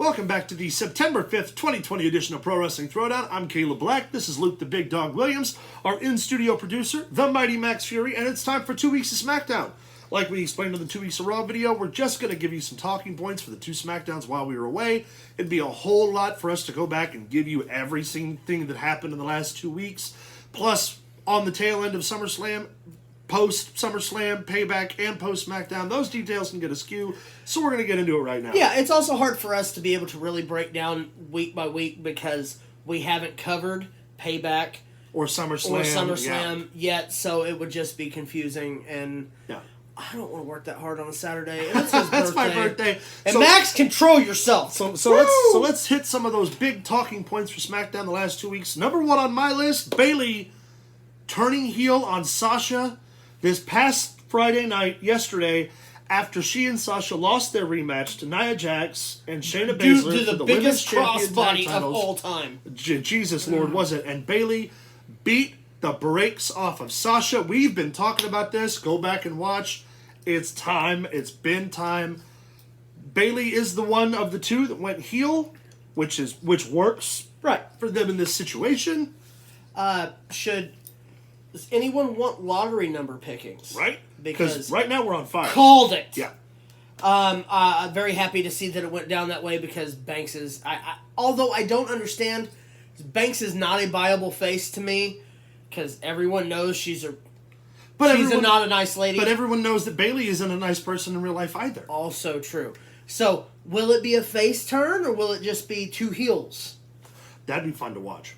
Welcome back to the September 5th, 2020 edition of Pro Wrestling Throwdown. I'm Caleb Black. This is Luke the Big Dog Williams, our in-studio producer, the Mighty Max Fury, and it's time for 2 weeks of SmackDown. Like we explained in the 2 weeks of Raw video, we're just going to give you some talking points for the 2 SmackDowns while we were away. It'd be a whole lot for us to go back and give you everything that happened in the last 2 weeks. Plus, on the tail end of SummerSlam, post-SummerSlam, Payback, and post-SmackDown, those details can get askew, so we're going to get into it right now. Yeah, it's also hard for us to be able to really break down week by week because we haven't covered Payback or SummerSlam yet, so it would just be confusing, and I don't want to work that hard on a Saturday, and it's his birthday. That's my birthday. And Max, control yourself. So let's hit some of those big talking points for SmackDown the last 2 weeks. Number 1 on my list, Bayley turning heel on Sasha this past Friday night, yesterday, after she and Sasha lost their rematch to Nia Jax and Shayna Baszler to the biggest crossbody of all time. Jesus Lord, was it? And Bayley beat the brakes off of Sasha. We've been talking about this. Go back and watch. It's time. It's been time. Bayley is the one of the two that went heel, which works for them in this situation. Does anyone want lottery number pickings? Right. Because right now we're on fire. Called it. Yeah. I'm very happy to see that it went down that way because Banks is... although I don't understand, Banks is not a viable face to me because everyone knows she's not a nice lady. But everyone knows that Bayley isn't a nice person in real life either. Also true. So, will it be a face turn or will it just be 2 heels? That'd be fun to watch.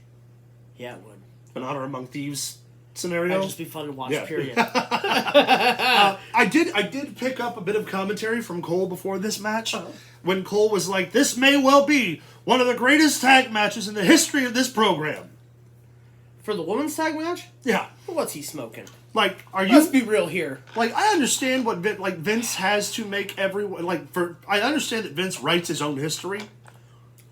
Yeah, it would. An Honor Among Thieves scenario. That'd just be fun to watch, period. I did pick up a bit of commentary from Cole before this match. When Cole was like, this may well be one of the greatest tag matches in the history of this program. For the women's tag match? Yeah. What's he smoking? Like, Let's be real here. Like, I understand what Vince has to make everyone... I understand that Vince writes his own history.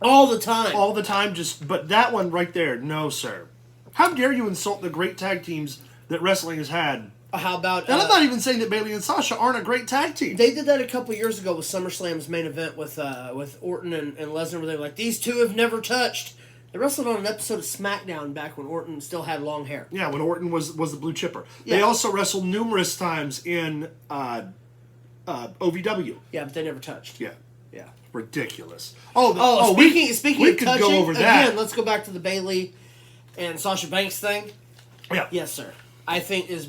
All the time. All the time, but that one right there, no, sir. How dare you insult the great tag teams that wrestling has had? How about... And I'm not even saying that Bayley and Sasha aren't a great tag team. They did that a couple years ago with SummerSlam's main event with Orton and Lesnar, where they were like, these two have never touched. They wrestled on an episode of SmackDown back when Orton still had long hair. Yeah, when Orton was the blue chipper. Yeah. They also wrestled numerous times in OVW. Yeah, but they never touched. Yeah. Yeah. Ridiculous. Speaking we of could touching, go over that. Again, let's go back to the Bayley and Sasha Banks thing. Yeah. Yes, sir. I think is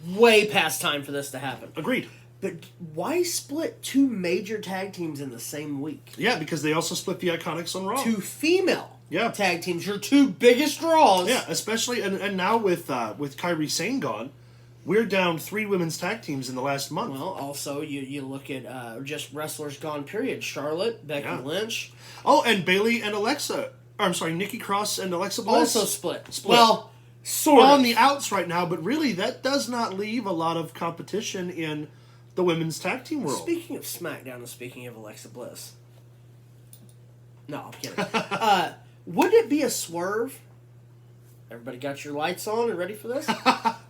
way past time for this to happen. Agreed. But why split 2 major tag teams in the same week? Yeah, because they also split the Iconics on Raw. 2 female Yeah. tag teams, your 2 biggest draws. Yeah, especially, and now with Kairi Sane gone, we're down 3 women's tag teams in the last month. Well, also, you look at just wrestlers gone, period. Charlotte, Becky Lynch. Oh, and Bayley and Nikki Cross and Alexa Bliss. Also split. Well, sort of. On the outs right now, but really that does not leave a lot of competition in the women's tag team world. Speaking of SmackDown and speaking of Alexa Bliss. No, I'm kidding. Wouldn't it be a swerve? Everybody got your lights on and ready for this?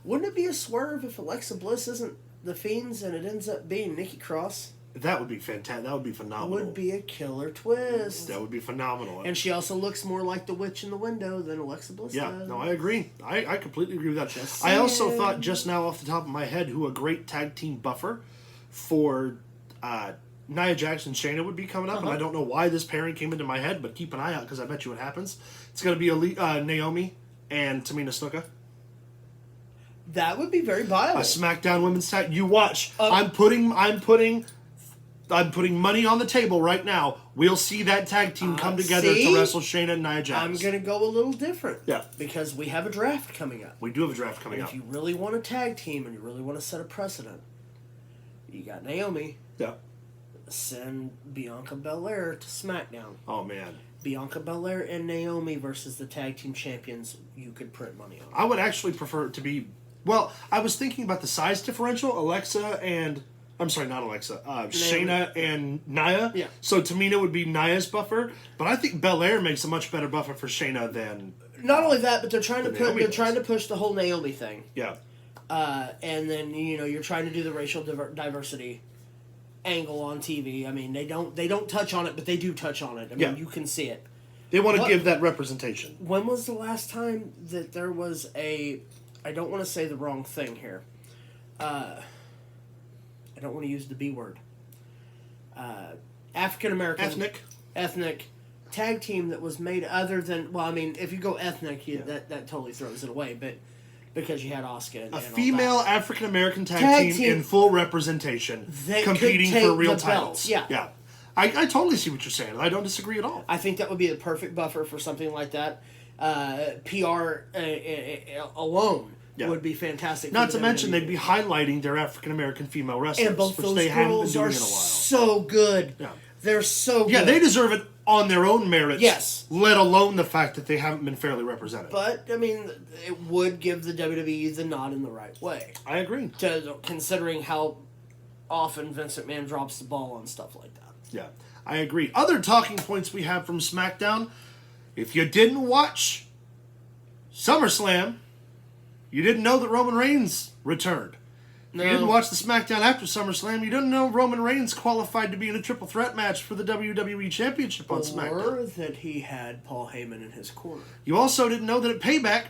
Wouldn't it be a swerve if Alexa Bliss isn't the Fiends and it ends up being Nikki Cross? That would be fantastic. That would be phenomenal. Would be a killer twist. That would be phenomenal. And she also looks more like the witch in the window than Alexa Bliss does. No, I agree. I completely agree with that. Just I also saying. thought just now off the top of my head who a great tag team buffer for Nia Jax and Shayna would be coming up, and I don't know why this pairing came into my head, but keep an eye out because I bet you it happens. It's going to be Naomi and Tamina Snuka. That would be very viable. A SmackDown women's tag. You watch. I'm putting money on the table right now. We'll see that tag team come together to wrestle Shayna and Nia Jax. I'm going to go a little different. Yeah. Because we have a draft coming up. We do have a draft coming up. If you really want a tag team and you really want to set a precedent, you got Naomi. Yeah. Send Bianca Belair to SmackDown. Oh, man. Bianca Belair and Naomi versus the tag team champions. You could print money on. I would actually prefer it to be... Well, I was thinking about the size differential. Shayna and Nia. Yeah. So Tamina would be Nia's buffer, but I think Belair makes a much better buffer for Shayna than... Not only that, but they're trying to push the whole Naomi thing. Yeah. And then, you're trying to do the racial diversity angle on TV. I mean, they don't touch on it, but they do touch on it. I mean, you can see it. They want to give that representation. When was the last time that there was a... I don't want to say the wrong thing here. I don't want to use the B word. African-American... Ethnic tag team that was made other than... Well, I mean, if you go ethnic, that totally throws it away, but... Because you had Asuka and a female African-American tag team in full representation competing for real titles. Yeah. I totally see what you're saying. I don't disagree at all. I think that would be the perfect buffer for something like that. PR alone would be fantastic. Not to mention they'd be highlighting their African-American female wrestlers, and both which those they haven't been doing in a while. So good. Yeah. They're so good. Yeah, they deserve it on their own merits. Yes. Let alone the fact that they haven't been fairly represented. But, I mean, it would give the WWE the nod in the right way. I agree. Considering how often Vince McMahon drops the ball on stuff like that. Yeah, I agree. Other talking points we have from SmackDown. If you didn't watch SummerSlam, you didn't know that Roman Reigns returned. If you didn't watch the SmackDown after SummerSlam, you didn't know Roman Reigns qualified to be in a triple threat match for the WWE Championship on SmackDown. Or that he had Paul Heyman in his corner. You also didn't know that at Payback,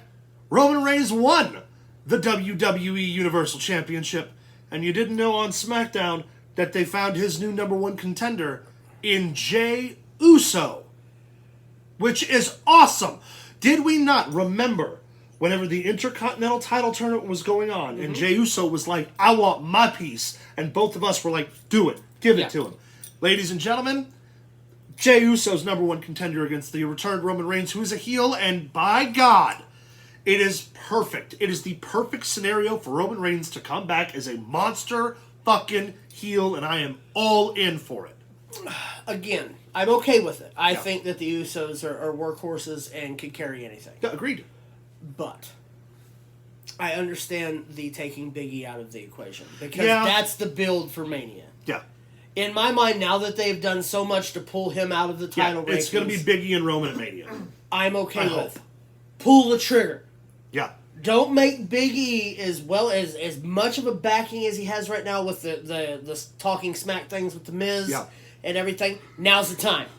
Roman Reigns won the WWE Universal Championship. And you didn't know on SmackDown that they found his new number one contender in Jey Uso. Which is awesome. Did we not remember whenever the Intercontinental title tournament was going on, and Jey Uso was like, I want my piece, and both of us were like, do it. Give it to him. Ladies and gentlemen, Jey Uso's number one contender against the returned Roman Reigns, who is a heel, and by God, it is perfect. It is the perfect scenario for Roman Reigns to come back as a monster fucking heel, and I am all in for it. Again, I'm okay with it. I think that the Usos are workhorses and could carry anything. Yeah, agreed. But I understand the taking Big E out of the equation because that's the build for Mania. Yeah. In my mind, now that they've done so much to pull him out of the title rankings, it's going to be Big E and Roman at Mania. I'm okay with. Pull the trigger. Yeah. Don't make Big E as much of a backing as he has right now with the talking smack things with the Miz and everything. Now's the time.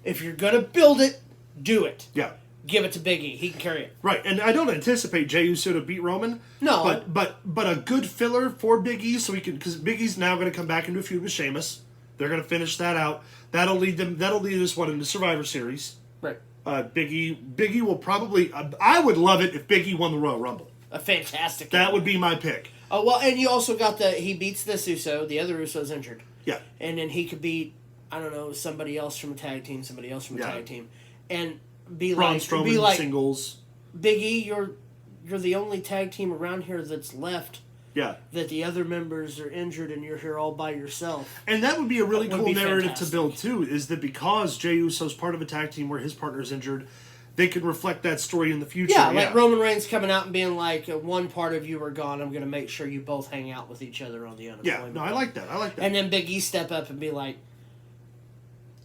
If you're going to build it, do it. Yeah. Give it to Big E. He can carry it. Right, and I don't anticipate Jey Uso to beat Roman. No. But a good filler for Big E, so he can, because Big E's now going to come back into a feud with Sheamus. They're going to finish that out. That'll lead us into Survivor Series. Right. Big E will probably. I would love it if Big E won the Royal Rumble. A fantastic. That would be my pick. Oh well, and you also got he beats this Uso. The other Uso's injured. Yeah. And then he could beat, I don't know, somebody else from a tag team, and be Braun like, Strowman singles. Big E, you're the only tag team around here that's left. Yeah. That the other members are injured and you're here all by yourself. And that would be a really cool narrative to build too, is that because Jey Uso's part of a tag team where his partner's injured, they could reflect that story in the future. Yeah, like Roman Reigns coming out and being like, one part of you are gone, I'm going to make sure you both hang out with each other on the unemployment. Yeah, no, I like that. And then Big E step up and be like,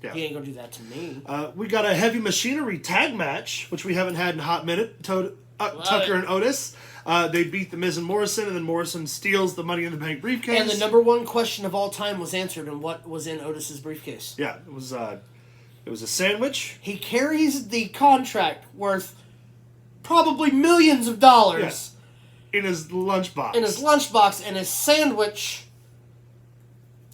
you ain't going to do that to me. We got a heavy machinery tag match, which we haven't had in a hot minute. Tucker and Otis. They beat The Miz and Morrison, and then Morrison steals the Money in the Bank briefcase. And the number one question of all time was answered, and what was in Otis's briefcase? Yeah, it was a sandwich. He carries the contract worth probably millions of dollars in his lunchbox. And his sandwich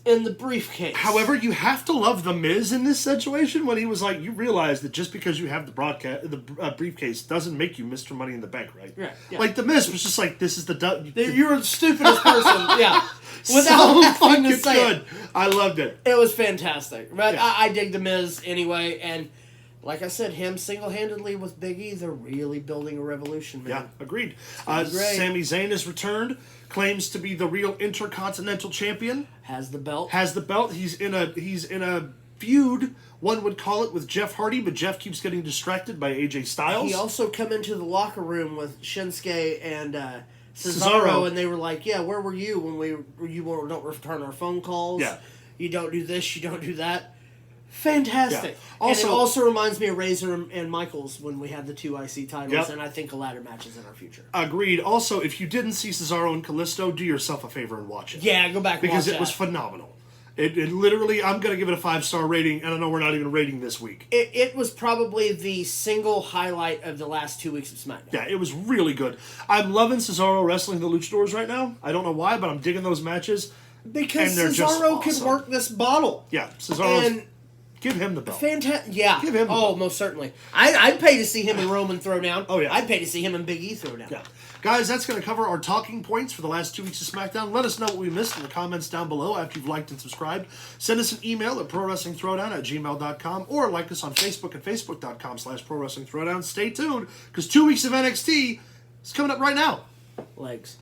in the briefcase. However, you have to love The Miz in this situation when he was like, you realize that just because you have the briefcase doesn't make you Mr. Money in the Bank, right? Yeah. Like The Miz was just like, this is you're the stupidest person. Yeah. Without so fucking good. I loved it. It was fantastic. But I dig The Miz anyway, and like I said, him single-handedly with Big E, they're really building a revolution, man. Yeah, agreed. Sami Zayn has returned, claims to be the real Intercontinental Champion. Has the belt. He's in a feud, one would call it, with Jeff Hardy, but Jeff keeps getting distracted by AJ Styles. He also come into the locker room with Shinsuke and Cesaro, and they were like, yeah, where were you when you don't return our phone calls? Yeah. You don't do this, you don't do that. Fantastic. Yeah. Also, and it also reminds me of Razor and Michaels when we had the two IC titles, and I think a ladder match is in our future. Agreed. Also, if you didn't see Cesaro and Kalisto, do yourself a favor and watch it. Yeah, go back and watch because it that. was phenomenal. It literally, I'm going to give it a 5-star rating, and I know we're not even rating this week. It was probably the single highlight of the last 2 weeks of SmackDown. Yeah, it was really good. I'm loving Cesaro wrestling the Luchadors right now. I don't know why, but I'm digging those matches. Because And they're just Cesaro could awesome. work this bottle. Yeah, Cesaro's... And Give him the belt. fantastic. Yeah. Give him the belt. most certainly. I'd pay to see him and Roman throw down. Oh, yeah. I'd pay to see him and Big E throw down. Yeah. Guys, that's going to cover our talking points for the last 2 weeks of SmackDown. Let us know what we missed in the comments down below after you've liked and subscribed. Send us an email at prowrestlingthrowdown@gmail.com or like us on Facebook at facebook.com/prowrestlingthrowdown. Stay tuned, because 2 weeks of NXT is coming up right now. Legs.